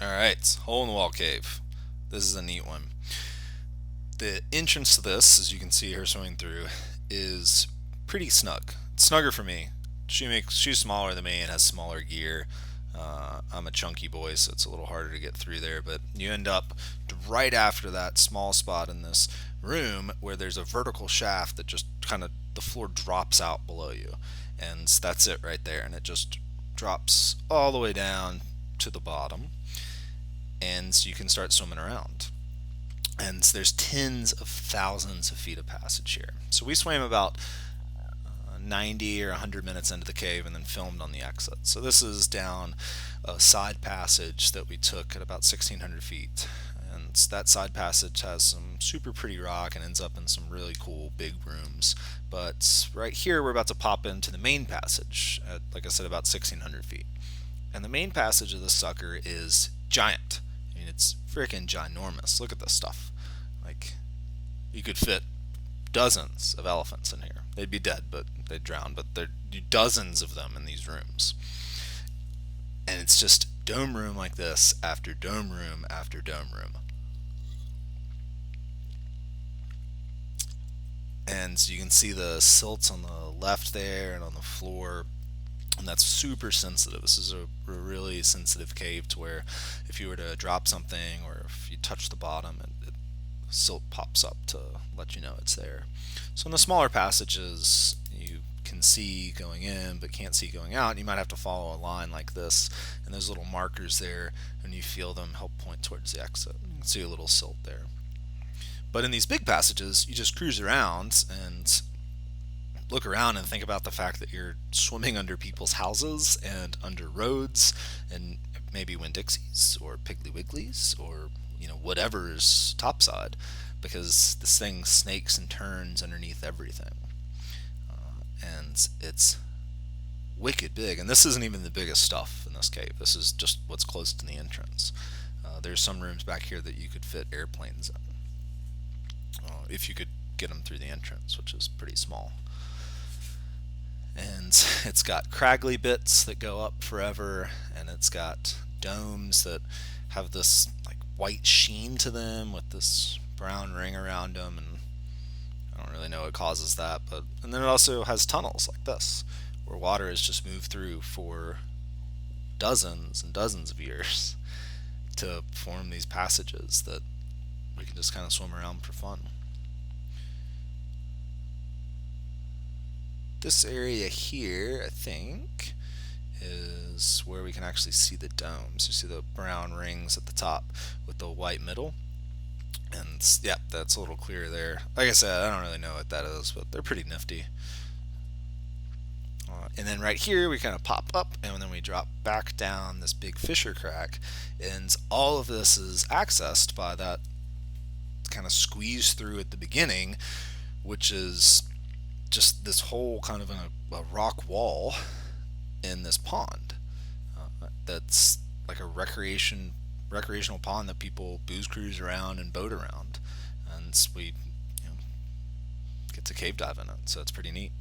Alright, hole in the wall cave. This is a neat one. The entrance to this, as you can see here swimming through, is pretty snug. It's snugger for me. She's smaller than me and has smaller gear. I'm a chunky boy, so it's a little harder to get through there. But you end up right after that small spot in this room where there's a vertical shaft that just kind of the floor drops out below you, and that's it right there. And it just drops all the way down to the bottom, and so you can start swimming around. And there's tens of thousands of feet of passage here. So we swam about 90 or 100 minutes into the cave and then filmed on the exit. So this is down a side passage that we took at about 1,600 feet. And that side passage has some super pretty rock and ends up in some really cool big rooms. But right here, we're about to pop into the main passage at, like I said, about 1,600 feet. And the main passage of this sucker is giant. I mean, it's freaking ginormous. Look at this stuff. Like, you could fit dozens of elephants in here. They'd be dead, but they'd drown. But there are dozens of them in these rooms. And it's just dome room like this after dome room after dome room. And so you can see the silts on the left there and on the floor, and that's super sensitive. This is a really sensitive cave to where if you were to drop something or if you touch the bottom, silt pops up to let you know it's there. So in the smaller passages, you can see going in but can't see going out. You might have to follow a line like this, and those little markers there, when you feel them, help point towards the exit. You can see a little silt there. But in these big passages, you just cruise around and look around and think about the fact that you're swimming under people's houses and under roads and maybe Winn-Dixies or Piggly Wigglies or whatever's topside, because this thing snakes and turns underneath everything, and it's wicked big. And this isn't even the biggest stuff in this cave. This is just what's close to the entrance. There's some rooms back here that you could fit airplanes in, if you could get them through the entrance, which is pretty small. And it's got craggly bits that go up forever, and it's got domes that have this like white sheen to them with this brown ring around them, and I don't really know what causes that. And then it also has tunnels like this where water has just moved through for dozens and dozens of years to form these passages that we can just kind of swim around for fun. This area here, I think, is where we can actually see the domes. You see the brown rings at the top with the white middle. And yeah, that's a little clearer there. Like I said, I don't really know what that is, but they're pretty nifty. And then right here we kind of pop up and then we drop back down this big fissure crack, and all of this is accessed by that kind of squeeze through at the beginning, which is just this whole kind of a rock wall in this pond. That's like a recreational pond that people booze cruise around and boat around, and we get to cave dive in it, so it's pretty neat.